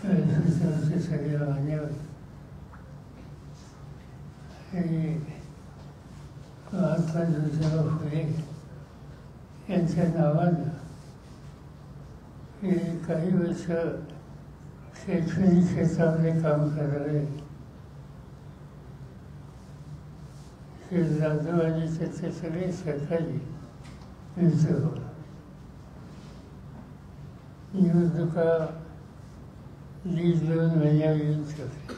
तुमच्या सूचनांचे सगळे मान्यवर आणि महात्मा ज्योतिबा फुले यांच्या नावानं हे काही वर्ष शैक्षणिक क्षेत्रामध्ये काम करावे हे जाधव आणि त्याचे सगळे सहकारी यांचं निवडणुका दीड 2 महिन्यावर येऊन शकते.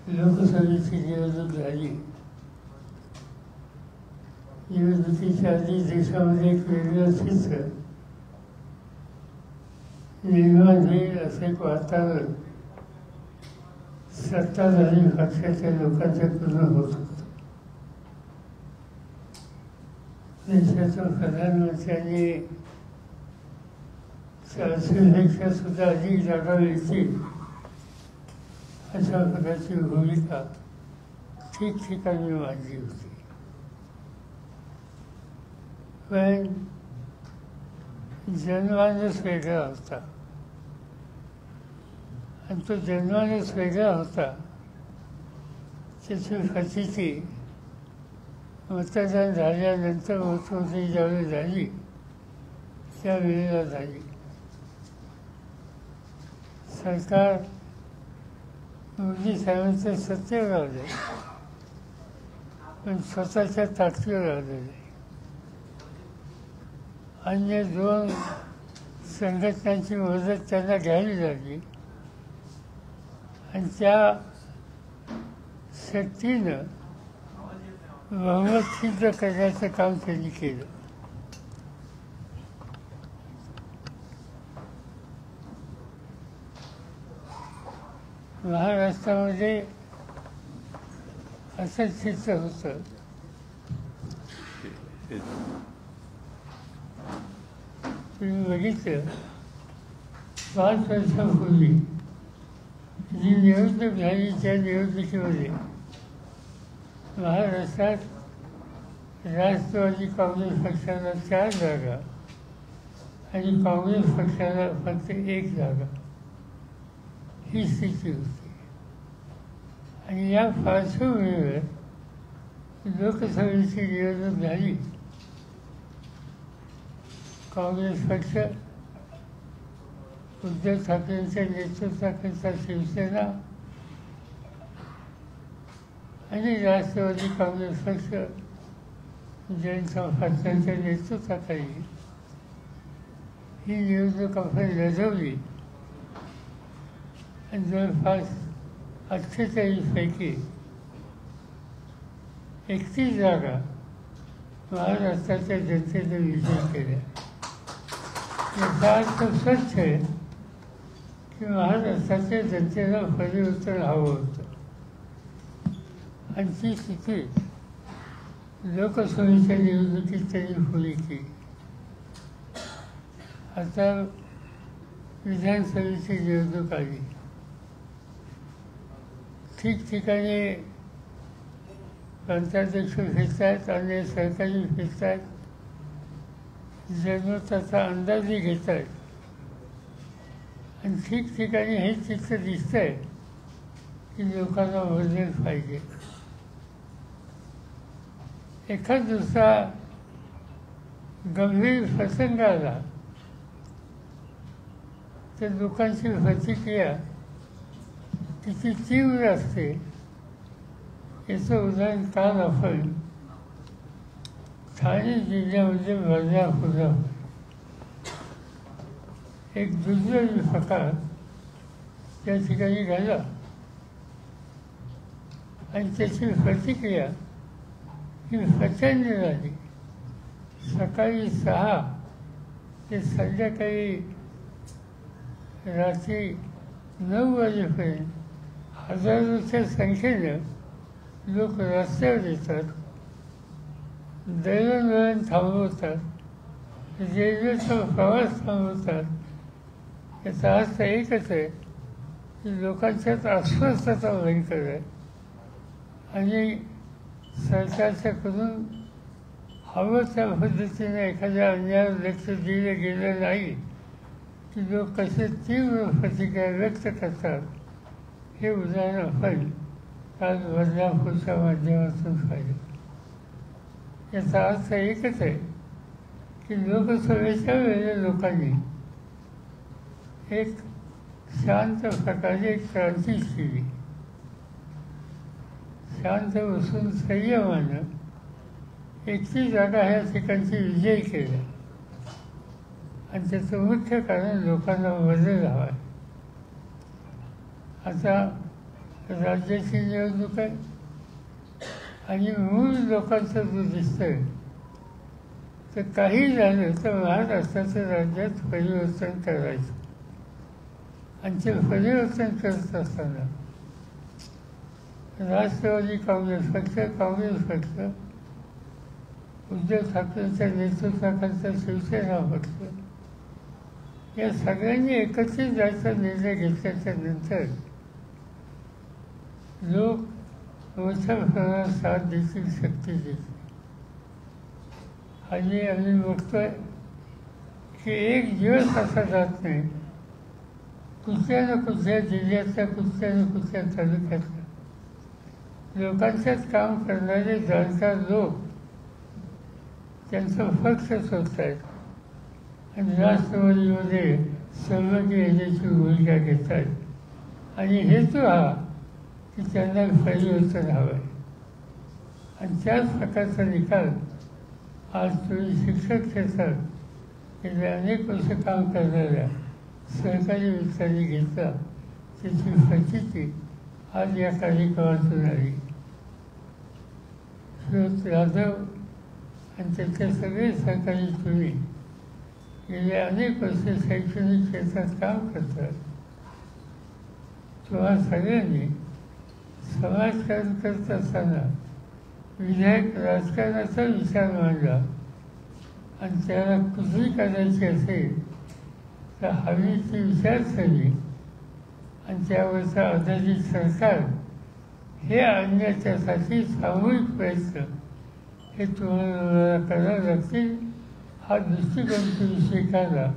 लोकसभेची निवडणूक झाली. निवडणुकीच्या आधी देशामध्ये एक वेगळं चित्र निर्माण होईल असं एक वातावरण सत्ताधारी पक्षाच्या लोकांच्याकडून होत होतं. देशाच्या प्रधानमंत्र्यांनी 400पेक्षा सुद्धा अधिक जागा मिळतील अशा प्रकारची भूमिका ठिकठिकाणी मांडली होती. पण जनमानस वेगळा होता आणि तो जनमानस वेगळा होता. त्याची फजिती मतदान झाल्यानंतर मतमोजणी ज्यावेळी झाली त्यावेळेला झाली. सरकार मोदी साहेबांचं सत्तेवर आले पण स्वतःच्या ताकदीवर आलेले. अन्य 2 संघटनांची मदत त्यांना घ्यावी लागली आणि त्या शक्तीनं बहुमत सिद्ध करण्याचं काम त्यांनी केलं. महाराष्ट्रामध्ये असं चित्र होतं. तुम्ही बघितलं 5 वर्षापूर्वी जी निवडणूक झाली त्या निवडणुकीमध्ये महाराष्ट्रात राष्ट्रवादी काँग्रेस पक्षाला 4 जागा आणि काँग्रेस पक्षाला फक्त 1 जागा ही स्थिती होती. आणि या पार्श्वभूमीवर लोकसभेची निवडणूक झाली. काँग्रेस पक्ष, उद्धव ठाकरेंच्या नेतृत्वाकरता शिवसेना आणि राष्ट्रवादी काँग्रेस पक्ष जयंत पाटलांच्या नेतृत्वाखाली ही निवडणूक आपण लढवली आणि जवळपास 48 पैकी 31 जागा महाराष्ट्राच्या जनतेने विजय केल्या. याचा अर्थ स्वच्छ आहे की महाराष्ट्राच्या जनतेला परिवर्तन हवं होतं आणि ती स्थिती लोकसभेच्या निवडणुकीत त्यांनी खुली केली. आता विधानसभेची निवडणूक आली. ठिकठिकाणी प्रांताध्यक्ष फिरत आहेत, अन्य सरकारी फिरत आहेत, जनमताचा अंदाजही घेत आहेत आणि ठिकठिकाणी हे चित्र दिसतं आहे की लोकांना बदल पाहिजे. एखाद दुसरा गंभीर प्रसंग आला तर लोकांची प्रतिक्रिया किती तीव्र असते याचं उदाहरण काल आपण ठाणे जिल्ह्यामध्ये बदलापूरला एक दुर्दैवी प्रकार त्या ठिकाणी घडला आणि त्याची प्रतिक्रिया ही प्रचंड झाली. सकाळी 6 ते संध्याकाळी रात्री 9 वाजेपर्यंत हजारोच्या संख्येनं लोक रस्त्यावर येतात, दळणवळण थांबवतात, रेल्वेचा प्रवास थांबवतात. याचा अर्थ एकच आहे की लोकांच्यात अस्वस्थता भयंकर आहे आणि सरकारच्याकडून हवं त्या पद्धतीने एखाद्या अन्यायावर लक्ष दिलं गेलं नाही की लोक कसे तीव्र प्रतिक्रिया व्यक्त करतात हे उदाहरण आपण काल बदलापूरच्या माध्यमातून पाहिलं. याचा अर्थ एकच आहे की लोकसभेच्या वेळेला लोकांनी एक शांत प्रकारे एक क्रांती केली. शांत बसून संयमानं 31 जागा ह्या ठिकाणची विजय केला आणि त्याचं मुख्य कारण लोकांना बदल हवा आहे. आता राज्याची निवडणूक आहे आणि मूळ लोकांचं जो दिसतंय तर काही झालं तर महाराष्ट्राचं राज्यात परिवर्तन करायचं आणि ते परिवर्तन करत असताना राष्ट्रवादी काँग्रेस पक्ष, उद्धव ठाकरेंच्या नेतृत्वाखालचा शिवसेना पक्ष या सगळ्यांनी एकत्रित जायचा निर्णय घेतल्याच्या नंतर लोक मोठ्या प्रमाणात साथ देतील, शक्ती देतील. आणि आम्ही बघतोय की एक दिवस असा जात नाही कुठल्या ना कुठल्या जिल्ह्यातल्या कुठल्या ना कुठल्या तालुक्यातल्या लोकांच्याच काम करणारे जाणकार लोक त्यांचं पक्ष शोधत आहेत आणि राष्ट्रवादीमध्ये सहभागी येण्याची भूमिका घेत आहेत आणि हेतू हा की त्यांना परिवर्तन हवं आहे. आणि त्याच प्रकारचा निकाल आज तुम्ही शिक्षक क्षेत्रात गेले अनेक वर्ष काम करणाऱ्या सहकारी मित्रांनी घेतला. त्याची प्रचिती आज या कार्यक्रमातून आली. सुरत यादव आणि त्याचे सगळे सहकारी तुम्ही गेले अनेक वर्ष शैक्षणिक क्षेत्रात काम करतात. तुम्हा सगळ्यांनी समाजकारण करत असताना विधायक राजकारणाचा विचार मांडला आणि त्याला कुठली करायची असेल तर हवी ती विचारसरणी आणि त्यावरचं आधारित सरकार हे आणण्याच्यासाठी सामूहिक प्रयत्न हे तुम्हाला करावं लागतील. हा दृष्टिकोन तुम्ही स्वीकारला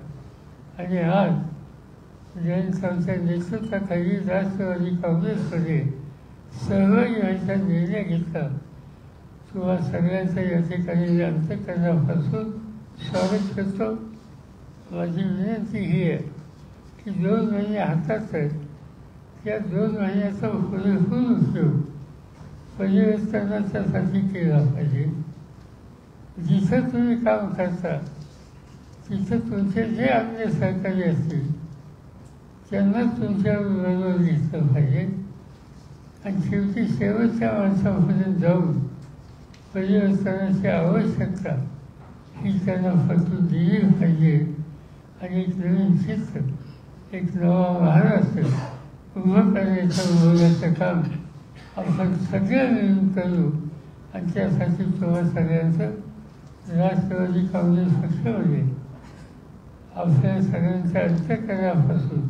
आणि आज जयंतरावच्या नेतृत्वाखाली राष्ट्रवादी काँग्रेसमध्ये सहभागी व्हायचा निर्णय घेतला. तुम्हा सगळ्यांचं या ठिकाणी अंतःकरणापासून स्वागत करतो. माझी विनंती ही आहे की 2 महिने हातात आहेत त्या 2 महिन्याचा पुरेपूर उपयोग परिवर्तनाच्यासाठी केला पाहिजे. जिथं तुम्ही काम करता तिथं तुमचे जे अन्य सहकारी असतील त्यांना तुमच्याबरोबर घेतलं पाहिजे आणि शेवटी शेवटच्या माणसापर्यंत जाऊन परिवर्तनाची आवश्यकता ही त्यांना पटवून दिली पाहिजे आणि एक नवीन चित्र, एक नवा महाराष्ट्र उभं करण्याचं उभारण्याचं काम आपण सगळ्या मिळून करू. आणि त्यासाठी तुम्हा सगळ्यांचं राष्ट्रवादी काँग्रेस पक्षामध्ये आपल्या सगळ्यांच्या अंतःकरणापासून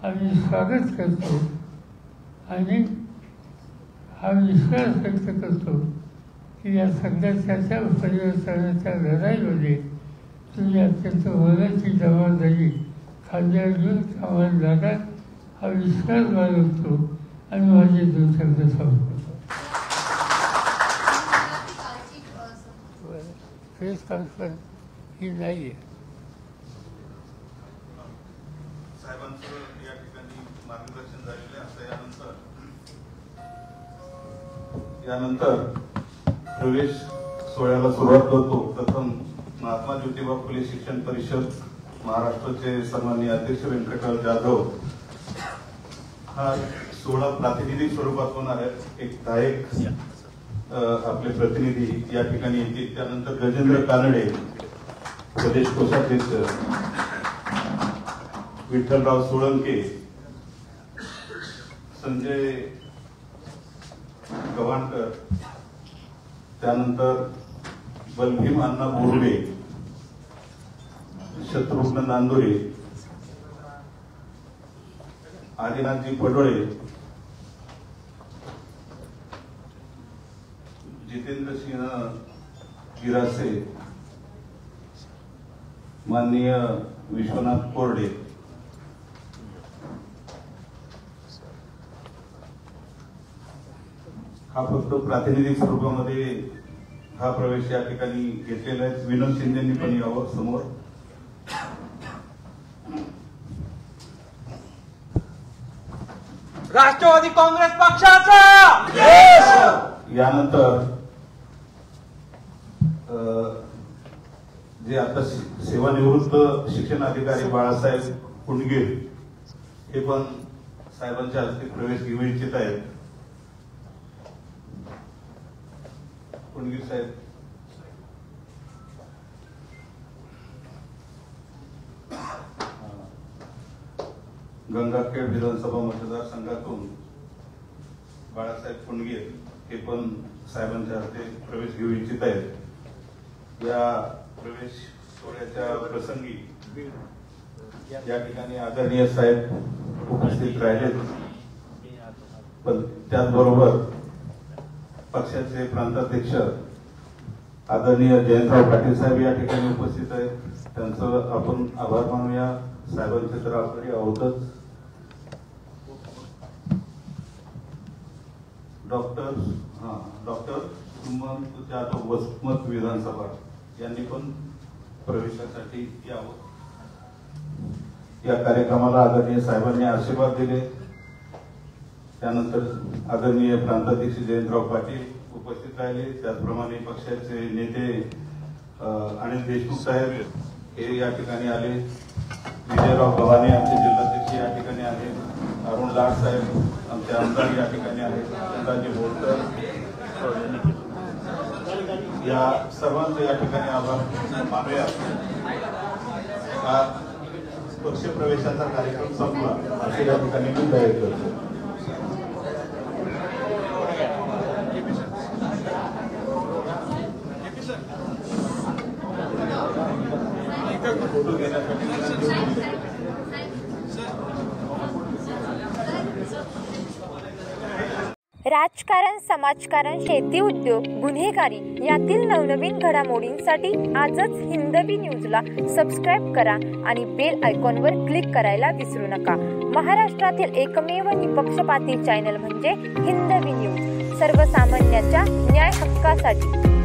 आम्ही स्वागत करतो आणि हा विश्वास व्यक्त करतो की या संघर्षाच्या परिवर्तनाच्या लढाईमध्ये तुम्ही अत्यंत मोलाची जबाबदारी खांद्यावर घेऊन कामाला लागाल हा विश्वास बाळगतो आणि माझे 2 शब्द संपवतो. प्रेस कॉन्फरन्स ही नाही आहे. साहेबांचं या ठिकाणी मार्गदर्शन झालेलं असं यानंतर प्रवेश सोहळ्याला सुरुवात करतो. प्रथम महात्मा ज्योतिबा फुले शिक्षण परिषद महाराष्ट्राचे सन्माननीय अध्यक्ष व्यंकटराव जाधव हा सोहळा प्रातिनिधिक स्वरूपात होणार आहे. एक गायक आपले प्रतिनिधी या ठिकाणी येतील. त्यानंतर गजेंद्र कानडे प्रदेश कोषाध्यक्ष, विठ्ठलराव सोळंके, संजय गव्हाणकर, त्यानंतर बलभीम अण्णा बोर्डे, शत्रुघ्न नांदुरे, आदिनाथजी पडोळे, जितेंद्र सिंह गिरासे, माननीय विश्वनाथ कोरडे, हा फक्त प्रातिनिधिक स्वरूपामध्ये हा प्रवेश या ठिकाणी घेतलेला आहे. विनोद शिंदेंनी पण यावं समोर. राष्ट्रवादी काँग्रेस पक्षाचा यानंतर जे आता सेवानिवृत्त शिक्षण अधिकारी बाळासाहेब कुंडगे हे पण साहेबांच्या हस्ते प्रवेश घेऊ इच्छित आहेत. कुंडगे साहेब, गंगाखेड विधानसभा मतदारसंघातून बाळासाहेब कुंडगे हे पण साहेबांच्या हस्ते प्रवेश घेऊ इच्छित आहेत. या प्रवेश सोहळ्याच्या प्रसंगी या ठिकाणी आदरणीय साहेब उपस्थित राहिलेत, पण त्याचबरोबर पक्षाचे प्रांताध्यक्ष आदरणीय जयंतराव पाटील साहेब या ठिकाणी उपस्थित आहेत. त्यांचं आपण आभार मानूया. साहेबांचे तर आभारी आहोतच. डॉक्टर सुमंत जाधव वसमत विधानसभा यांनी पण प्रवेशासाठी यावं. या कार्यक्रमाला आदरणीय साहेबांनी आशीर्वाद दिले. त्यानंतर आदरणीय प्रांताध्यक्ष जयंतराव पाटील उपस्थित राहिले. त्याचप्रमाणे पक्षाचे नेते अनिल देशमुख साहेब हे या ठिकाणी आले. विजयराव गव्हाणे आमचे जिल्हाध्यक्ष या ठिकाणी आले. अरुण लाड साहेब आमचे आमदार या ठिकाणी आहेत. चंदाजी बोरकर, या सर्वांचे या ठिकाणी आभार मानूया. पक्ष प्रवेशाचा कार्यक्रम संपला असे या ठिकाणी मी जाहीर करतो. फोटो घेण्यासाठी राजकारण, समाजकारण, शेती, उद्योग, गुन्हेगारी यातील नवनवीन घडामोडींसाठी आजच हिंदवी न्यूजला सबस्क्राईब करा आणि बेल आयकॉनवर क्लिक करायला विसरू नका. महाराष्ट्रातील एकमेव निपक्षपाती चॅनल म्हणजे हिंदवी न्यूज, सर्वसामान्यांच्या न्याय हक्कासाठी.